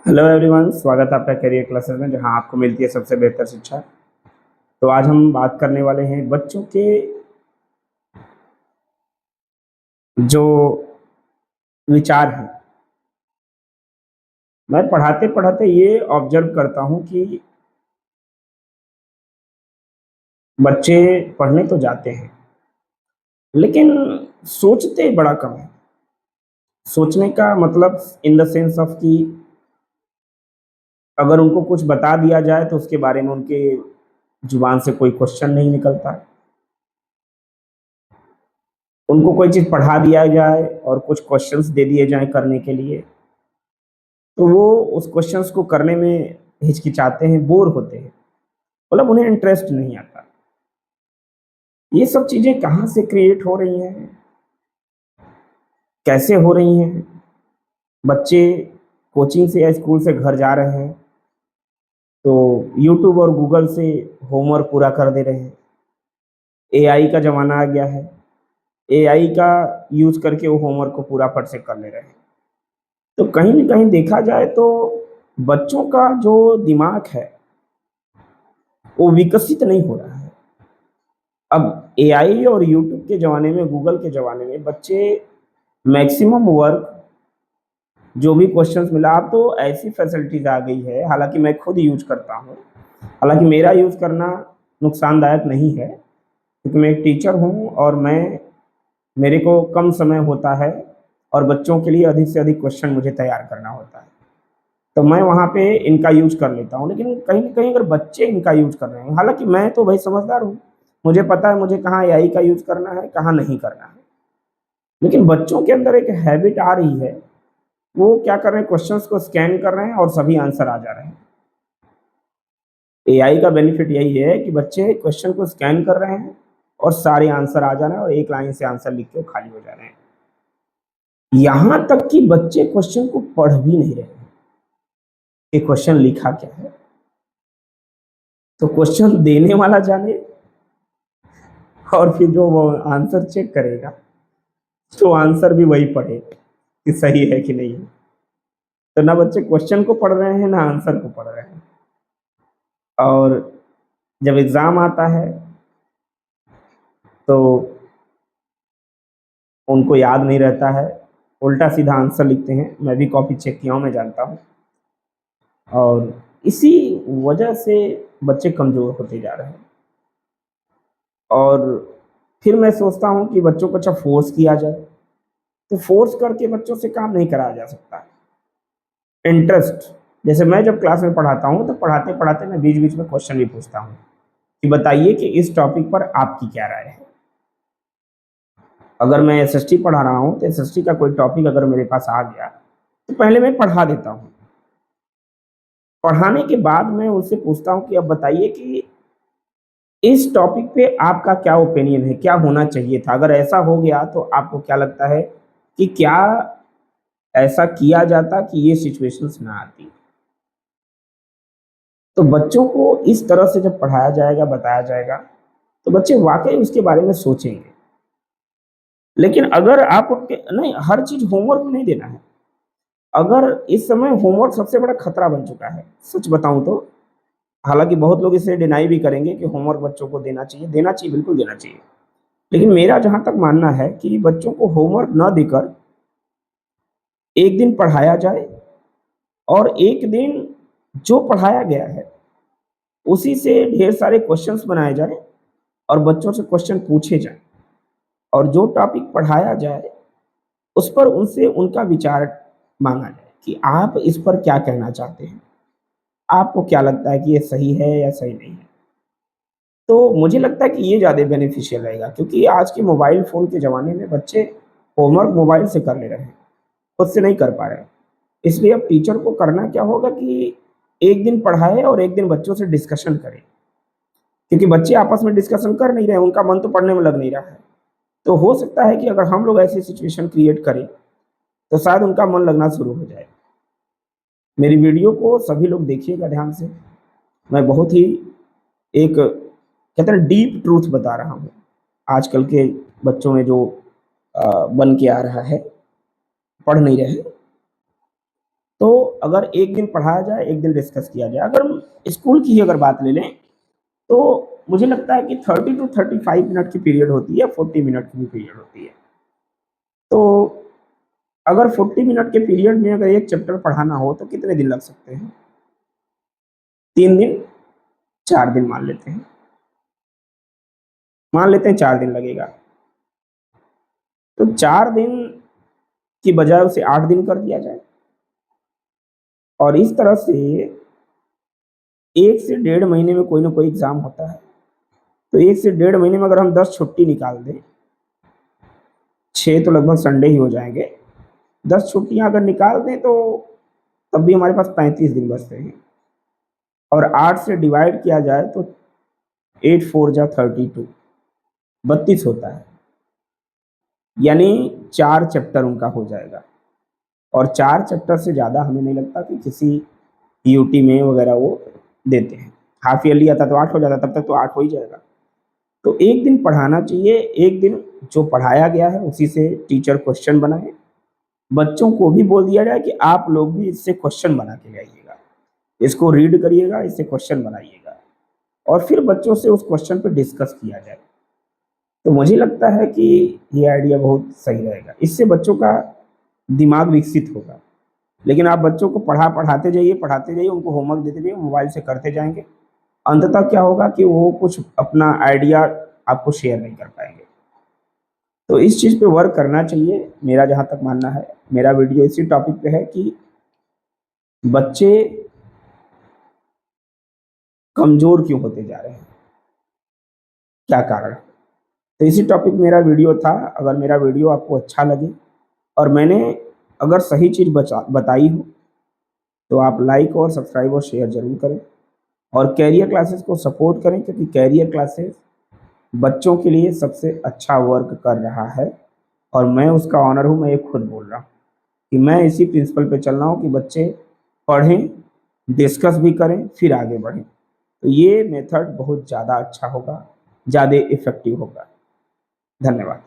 Hello everyone, स्वागत है आपका करियर क्लासेस में, जहां आपको मिलती है सबसे बेहतर शिक्षा। तो आज हम बात करने वाले हैं बच्चों के जो विचार हैं। मैं पढ़ाते पढ़ाते ये ऑब्जर्व करता हूं कि बच्चे पढ़ने तो जाते हैं, लेकिन सोचते बड़ा कम है। सोचने का मतलब इन द सेंस ऑफ कि अगर उनको कुछ बता दिया जाए तो उसके बारे में उनके जुबान से कोई क्वेश्चन नहीं निकलता। उनको कोई चीज़ पढ़ा दिया जाए और कुछ क्वेश्चंस दे दिए जाएं करने के लिए, तो वो उस क्वेश्चंस को करने में हिचकिचाते हैं, बोर होते हैं, मतलब उन्हें इंटरेस्ट नहीं आता। ये सब चीज़ें कहाँ से क्रिएट हो रही हैं, कैसे हो रही हैं? बच्चे कोचिंग से या स्कूल से घर जा रहे हैं तो यूट्यूब और गूगल से होमवर्क पूरा कर दे रहे हैं। एआई का ज़माना आ गया है, एआई का यूज़ करके वो होमवर्क को पूरा फट से कर ले रहे हैं। तो कहीं न कहीं देखा जाए तो बच्चों का जो दिमाग है, वो विकसित नहीं हो रहा है। अब एआई और यूट्यूब के ज़माने में, गूगल के ज़माने में बच्चे मैक्सिमम वर्क, जो भी क्वेश्चंस मिला, अब तो ऐसी फैसिलिटीज़ आ गई है, हालाँकि मैं खुद यूज़ करता हूँ। हालाँकि मेरा यूज़ करना नुकसानदायक नहीं है, क्योंकि मैं एक टीचर हूँ और मेरे को कम समय होता है और बच्चों के लिए अधिक से अधिक क्वेश्चन मुझे तैयार करना होता है। तो मैं वहाँ पे इनका यूज़ कर लेता हूँ, लेकिन कहीं न कहीं अगर बच्चे इनका यूज़ कर रहे हैं, हालाँकि मैं तो भाई समझदार हूँ, मुझे पता है मुझे कहाँ एआई का यूज़ करना है, कहाँ नहीं करना है। लेकिन बच्चों के अंदर एक हैबिट आ रही है, वो क्या कर रहे हैं, क्वेश्चंस को स्कैन कर रहे हैं और सभी आंसर आ जा रहे हैं। एआई का बेनिफिट यही है कि बच्चे क्वेश्चन को स्कैन कर रहे हैं और सारे आंसर आ जा रहे हैं और एक लाइन से आंसर लिख के वो खाली हो जा रहे हैं। यहाँ तक कि बच्चे क्वेश्चन को पढ़ भी नहीं रहे हैं कि क्वेश्चन लिखा क्या है। तो क्वेश्चन देने वाला जाने और फिर जो वो आंसर चेक करेगा, तो आंसर भी वही पढ़े कि सही है कि नहीं है। तो ना बच्चे क्वेश्चन को पढ़ रहे हैं, ना आंसर को पढ़ रहे हैं। और जब एग्ज़ाम आता है तो उनको याद नहीं रहता है, उल्टा-सीधा आंसर लिखते हैं। मैं भी कॉपी चेक किया हूँ, मैं जानता हूँ। और इसी वजह से बच्चे कमज़ोर होते जा रहे हैं। और फिर मैं सोचता हूँ कि बच्चों को अच्छा फ़ोर्स किया जाए, तो फ़ोर्स करके बच्चों से काम नहीं कराया जा सकता। इंटरेस्ट, जैसे मैं जब क्लास में पढ़ाता हूँ, तो पढ़ाते-पढ़ाते मैं बीच-बीच में क्वेश्चन भी पूछता हूँ कि बताइए कि इस टॉपिक पर आपकी क्या राय है? अगर मैं एसएसटी पढ़ा रहा हूँ, तो एसएसटी का कोई टॉपिक अगर मेरे पास आ गया, तो पहले मैं पढ़ा देता हूँ। पढ़ाने के बाद मैं उनसे पूछता हूँ कि अब बताइए कि इस टॉपिक पे आपका क्या ओपिनियन है, क्या होना चाहिए था? अगर ऐसा हो गया तो आपको क्या लगता है कि क्या ऐसा किया जाता कि ये सिचुएशंस ना आती? तो बच्चों को इस तरह से जब पढ़ाया जाएगा, बताया जाएगा, तो बच्चे वाक़ई उसके बारे में सोचेंगे। लेकिन अगर आप उनके नहीं, हर चीज़ होमवर्क में नहीं देना है। अगर इस समय होमवर्क सबसे बड़ा खतरा बन चुका है, सच बताऊँ तो। हालाँकि बहुत लोग इसे डिनाई भी करेंगे कि होमवर्क बच्चों को देना चाहिए, बिल्कुल देना चाहिए। लेकिन मेरा जहाँ तक मानना है कि बच्चों को होमवर्क ना देकर एक दिन पढ़ाया जाए और एक दिन जो पढ़ाया गया है, उसी से ढेर सारे क्वेश्चंस बनाए जाएँ और बच्चों से क्वेश्चन पूछे जाएँ और जो टॉपिक पढ़ाया जाए, उस पर उनसे उनका विचार माँगा जाए कि आप इस पर क्या कहना चाहते हैं? आपको क्या लगता है कि ये सही है या सही नहीं है? तो मुझे लगता है कि ये ज़्यादा बेनिफिशियल रहेगा, क्योंकि आज के मोबाइल फ़ोन के ज़माने में बच्चे होमवर्क मोबाइल से कर ले रहे हैं, खुद से नहीं कर पा रहे हैं। इसलिए अब टीचर को करना क्या होगा कि एक दिन पढ़ाए और एक दिन बच्चों से डिस्कशन करे, क्योंकि बच्चे आपस में डिस्कशन कर नहीं रहे हैं, उनका मन तो पढ़ने में लग नहीं रहा है। तो हो सकता है कि अगर हम लोग ऐसी सिचुएशन क्रिएट करें, तो शायद उनका मन लगना शुरू हो जाए। मेरी वीडियो को सभी लोग देखिएगा ध्यान से। मैं बहुत ही एक कहते हैं डीप ट्रूथ बता रहा हूँ। आजकल के बच्चों में जो बन के आ रहा है, पढ़ नहीं रहे हैं। तो अगर एक दिन पढ़ाया जाए, एक दिन डिस्कस किया जाए। अगर हम स्कूल की ही अगर बात ले लें, तो मुझे लगता है कि 30 टू 35 मिनट की पीरियड होती है, 40 मिनट की भी पीरियड होती है। तो अगर 40 मिनट के पीरियड में अगर एक चैप्टर पढ़ाना हो तो कितने दिन लग सकते हैं? 3 दिन, 4 दिन मान लेते हैं। मान लेते हैं 4 दिन लगेगा। तो 4 दिन की बजाय उसे 8 दिन कर दिया जाए। और इस तरह से 1 से डेढ़ महीने में कोई ना कोई एग्ज़ाम होता है। तो 1 से डेढ़ महीने में अगर हम 10 छुट्टी निकाल दें, 6 तो लगभग संडे ही हो जाएँगे। 10 छुट्टियाँ अगर निकाल दें तो तब भी हमारे पास 35 दिन बचते हैं। और 8 से डिवाइड किया जाए तो 8 4 जा 32, 32 होता है। यानी 4 चैप्टर उनका हो जाएगा। और 4 चैप्टर से ज़्यादा हमें नहीं लगता कि किसी यूटी में वगैरह वो देते हैं। हाफ ईयरली आता तो 8 हो जाता, तब तक तो 8 हो ही जाएगा। तो 1 दिन पढ़ाना चाहिए, 1 दिन जो पढ़ाया गया है उसी से टीचर क्वेश्चन बनाए। बच्चों को भी बोल दिया जाए कि आप लोग भी इससे क्वेश्चन बना के लाइएगा। इसको रीड करिएगा, इससे क्वेश्चन बनाइएगा और फिर बच्चों से उस क्वेश्चन पे डिस्कस किया जाए। तो मुझे लगता है कि ये आइडिया बहुत सही रहेगा। इससे बच्चों का दिमाग विकसित होगा। लेकिन आप बच्चों को पढ़ाते जाइए, उनको होमवर्क देते जाइए, मोबाइल से करते जाएँगे। अंततः क्या होगा कि वो कुछ अपना आइडिया आपको शेयर नहीं कर पाएँगे। तो इस चीज़ पे वर्क करना चाहिए, मेरा जहाँ तक मानना है। मेरा वीडियो इसी टॉपिक पे है कि बच्चे कमज़ोर क्यों होते जा रहे हैं? क्या कारण है? तो इसी टॉपिक मेरा वीडियो था। अगर मेरा वीडियो आपको अच्छा लगे और मैंने अगर सही चीज़ बताई हो, तो आप लाइक और सब्सक्राइब और शेयर ज़रूर करें। और कैरियर क्लासेस को सपोर्ट करें, क्योंकि कैरियर क्लासेस बच्चों के लिए सबसे अच्छा वर्क कर रहा है। और मैं उसका ऑनर हूँ, मैं ये खुद बोल रहा हूँ कि मैं इसी प्रिंसिपल पे चल रहा हूँ कि बच्चे पढ़ें, डिस्कस भी करें, फिर आगे बढ़ें। तो ये मेथड बहुत ज़्यादा अच्छा होगा, ज़्यादा इफ़ेक्टिव होगा। धन्यवाद।